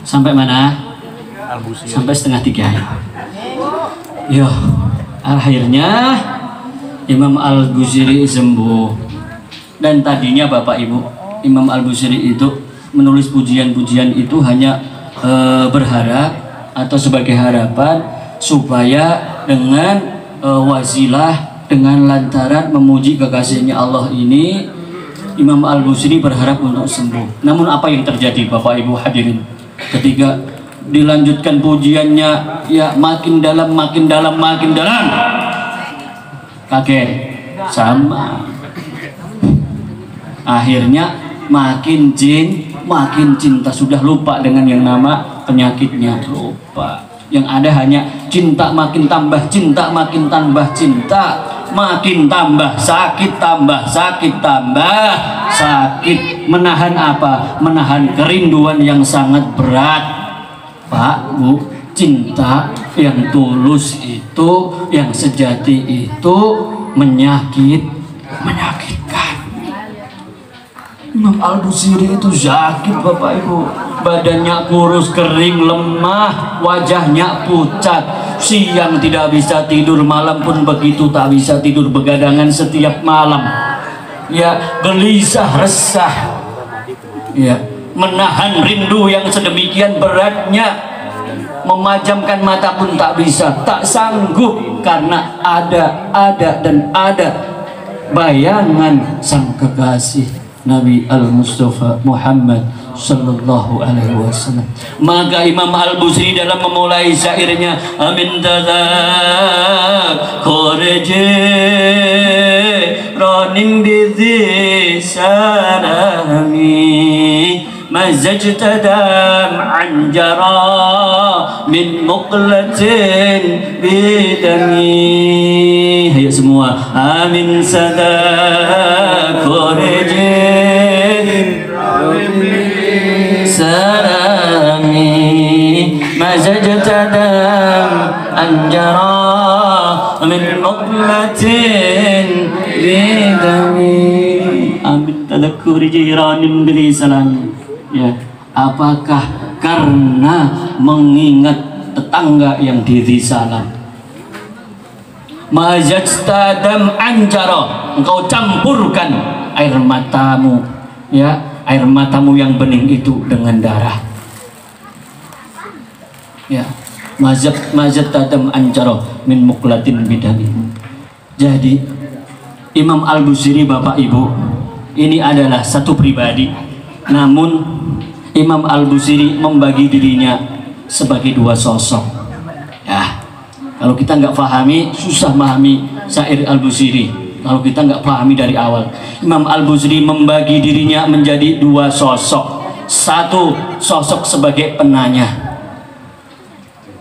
Sampai mana? Sampai setengah 3 ya. Yo, akhirnya Imam Al-Busiri sembuh. Dan tadinya Bapak Ibu, Imam Al-Busiri itu menulis pujian-pujian itu hanya berharap atau sebagai harapan supaya dengan wasilah, dengan lantaran memuji kekasihnya Allah ini, Imam Al-Busiri berharap untuk sembuh. Namun apa yang terjadi Bapak Ibu hadirin? Ketika dilanjutkan pujiannya, ya makin dalam, makin dalam, makin dalam, kaget sama. Akhirnya makin cinta, sudah lupa dengan yang nama penyakitnya, lupa. Yang ada hanya cinta makin tambah cinta, makin tambah cinta, makin tambah sakit, tambah sakit, tambah sakit. Menahan apa? Menahan kerinduan yang sangat berat. Pak, Bu, cinta yang tulus itu, yang sejati itu menyakitkan. Imam Al-Busiri itu sakit Bapak Ibu, badannya kurus, kering, lemah, wajahnya pucat, siang tidak bisa tidur, malam pun begitu, tak bisa tidur, begadangan setiap malam, ya gelisah, resah, ya menahan rindu yang sedemikian beratnya, memajamkan mata pun tak bisa, tak sanggup, karena ada bayangan sang kekasih Nabi Al-Mustafa Muhammad sallallahu alaihi wasallam. Maka Imam Al-Busiri dalam memulai syairnya, amin tadzakurji ranim bizi salami mazajta dam'an jara min muqlatin bidami. Ayo semua, amin tadzakurji salami mazajta dam'an jara min muqlatin bidami. Amin tadzakkuri jiranin bil salam. Ya, apakah karena mengingat tetangga yang diri salam? Mazajta dam'an jara, engkau campurkan air matamu, ya, air matamu yang bening itu dengan darah. Ya, mazajta dam'an jara min muqlatin bidami. Jadi Imam Al-Busiri Bapak Ibu, ini adalah satu pribadi, namun Imam Al-Busiri membagi dirinya sebagai dua sosok. Ya, kalau kita nggak pahami, susah memahami syair Al-Busiri. Kalau kita nggak pahami dari awal, Imam Al-Busiri membagi dirinya menjadi dua sosok. Satu sosok sebagai penanya,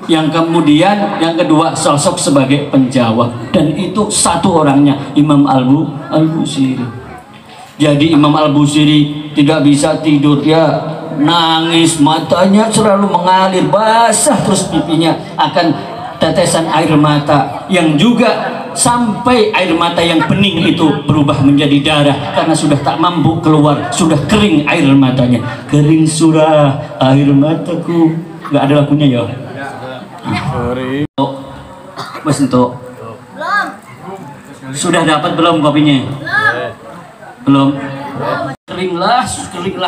yang kemudian yang kedua sosok sebagai penjawab, dan itu satu orangnya, Imam Al-Busiri. Jadi Imam Al-Busiri tidak bisa tidur, ya nangis, matanya selalu mengalir, basah terus pipinya akan tetesan air mata, yang juga sampai air mata yang bening itu berubah menjadi darah karena sudah tak mampu keluar, sudah kering air matanya. Kering surah air mataku, nggak ada lagunya ya. Mas untuk sudah dapat belum kopinya? Belum. Keringlah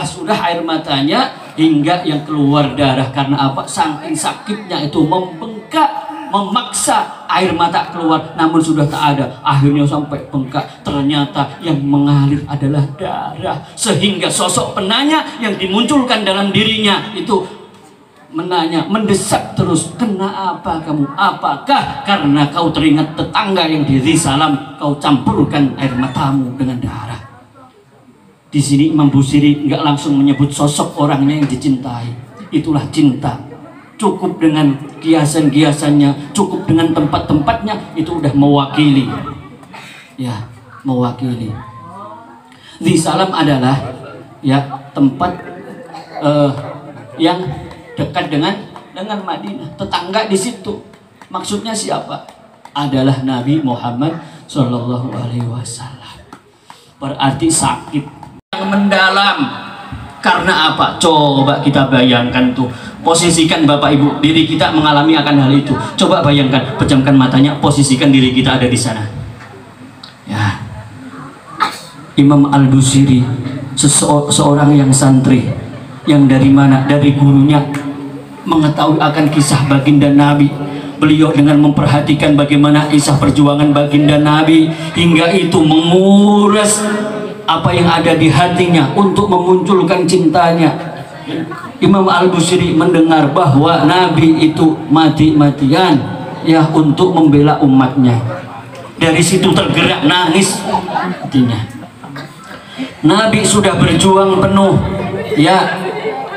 sudah air matanya hingga yang keluar darah. Karena apa? Saking sakitnya itu membengkak, memaksa air mata keluar, namun sudah tak ada. Akhirnya sampai bengkak, ternyata yang mengalir adalah darah. Sehingga sosok penanya yang dimunculkan dalam dirinya itu menanya, mendesak terus, kenapa kamu? Apakah karena kau teringat tetangga yang diri salam, kau campurkan air matamu dengan darah? Di sini Imam Busiri nggak langsung menyebut sosok orangnya yang dicintai. Itulah cinta. Cukup dengan kiasan-kiasannya, cukup dengan tempat-tempatnya, itu udah mewakili. Ya, mewakili. Di salam adalah ya tempat yang dekat dengan Madinah, tetangga di situ. Maksudnya siapa? Adalah Nabi Muhammad Shallallahu Alaihi Wasallam. Berarti sakit yang mendalam. Karena apa? Coba kita bayangkan tuh, Posisikan Bapak Ibu, diri kita mengalami akan hal itu. Coba bayangkan, pejamkan matanya, posisikan diri kita ada di sana. Ya. Imam Al-Busiri, seorang yang santri, yang dari mana? Dari gurunya mengetahui akan kisah baginda Nabi. Beliau dengan memperhatikan bagaimana kisah perjuangan baginda Nabi, hingga itu menguras apa yang ada di hatinya untuk memunculkan cintanya. Imam Al-Busiri mendengar bahwa Nabi itu mati-matian ya untuk membela umatnya. Dari situ tergerak, nangis hatinya. Nabi sudah berjuang penuh ya,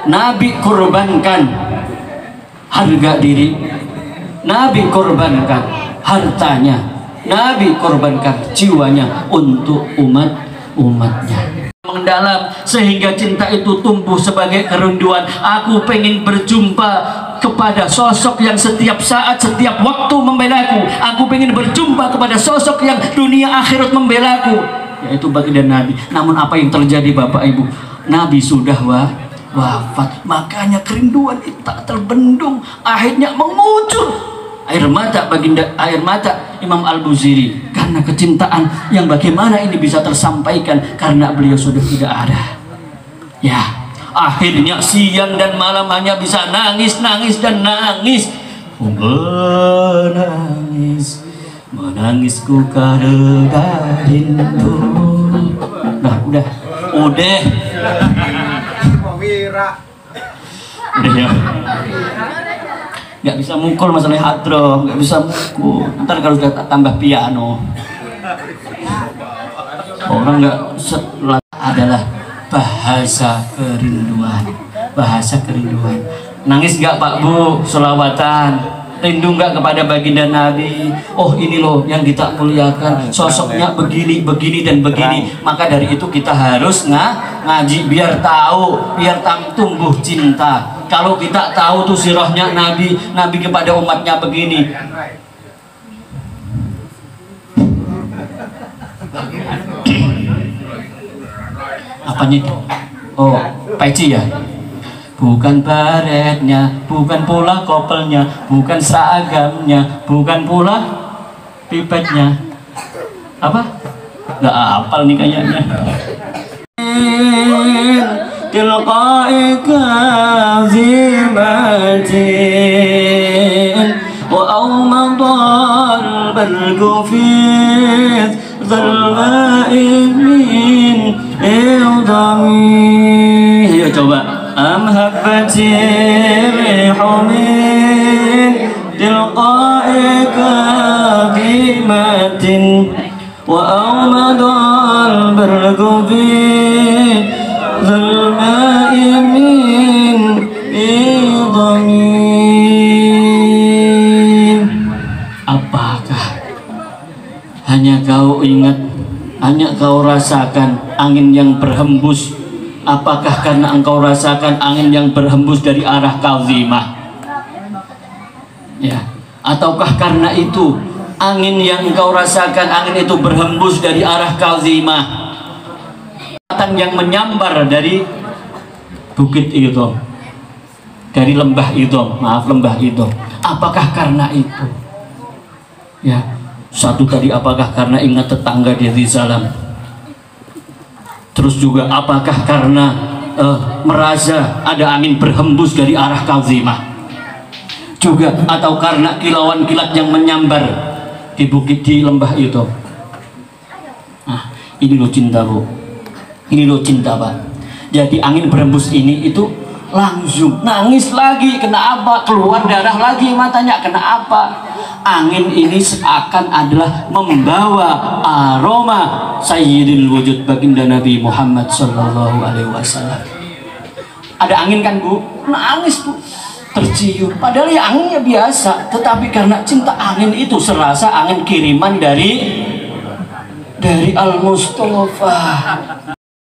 Nabi korbankan harga diri, Nabi korbankan hartanya, Nabi korbankan jiwanya untuk umatnya. Mendalam sehingga cinta itu tumbuh sebagai kerinduan. Aku pengen berjumpa kepada sosok yang setiap saat, setiap waktu membelaku. Aku pengen berjumpa kepada sosok yang dunia akhirat membelaku, yaitu baginda Nabi. Namun apa yang terjadi Bapak Ibu? Nabi sudah wafat, makanya kerinduan itu tak terbendung, akhirnya mengucur air mata Imam Al-Busiri karena kecintaan yang bagaimana ini bisa tersampaikan karena beliau sudah tidak ada. Ya, akhirnya siang dan malam hanya bisa nangis dan nangis. Menangisku karena rindu. Nah, udah ya. Nggak bisa mukul masalah hadroh, nggak bisa mukul. Ntar kalau sudah tambah piano, orang nggak adalah bahasa kerinduan. Nangis nggak Pak Bu? Sholawatan. Rindu nggak kepada baginda Nabi? Oh ini loh yang kita muliakan, sosoknya begini dan begini. Maka dari itu kita harus ngaji biar tahu, biar tumbuh cinta. Kalau kita tahu tuh sirahnya Nabi kepada umatnya begini. Apanya itu? Oh, peci ya? Bukan baretnya, bukan pula kopelnya, bukan seragamnya, bukan pula pipetnya. Apa? Nggak hafal nih kayaknya. Tilqa'i kazimatin wa awmadal bargu fi zalma'i min idami. Ayo coba. Am habbati rihu min tilqa'i kazimatin wa awmadal bargu fi zalma'i min idami. Apakah hanya kau ingat, hanya kau rasakan angin yang berhembus? Apakah karena engkau rasakan angin yang berhembus dari arah Kazimah? Ya, ataukah karena itu angin yang engkau rasakan, angin itu berhembus dari arah Kazimah, yang menyambar dari bukit itu, dari lembah itu, lembah itu. Apakah karena itu? Ya, satu tadi apakah karena ingat tetangga di Rizalam? Terus juga apakah karena merasa ada angin berhembus dari arah Kazimah juga, atau karena kilauan kilat yang menyambar di bukit di lembah itu? Nah, ini loh cinta Bu, ini loh cinta Pak. Jadi angin berhembus ini itu langsung nangis lagi, kena apa? Keluar darah lagi matanya, kena apa? Angin ini seakan adalah membawa aroma Sayyidil Wujud baginda Nabi Muhammad Sallallahu Alaihi Wasallam. Ada angin kan Bu? Nangis Bu, tercium. Padahal ya anginnya biasa, tetapi karena cinta angin itu serasa angin kiriman dari Al Mustafa.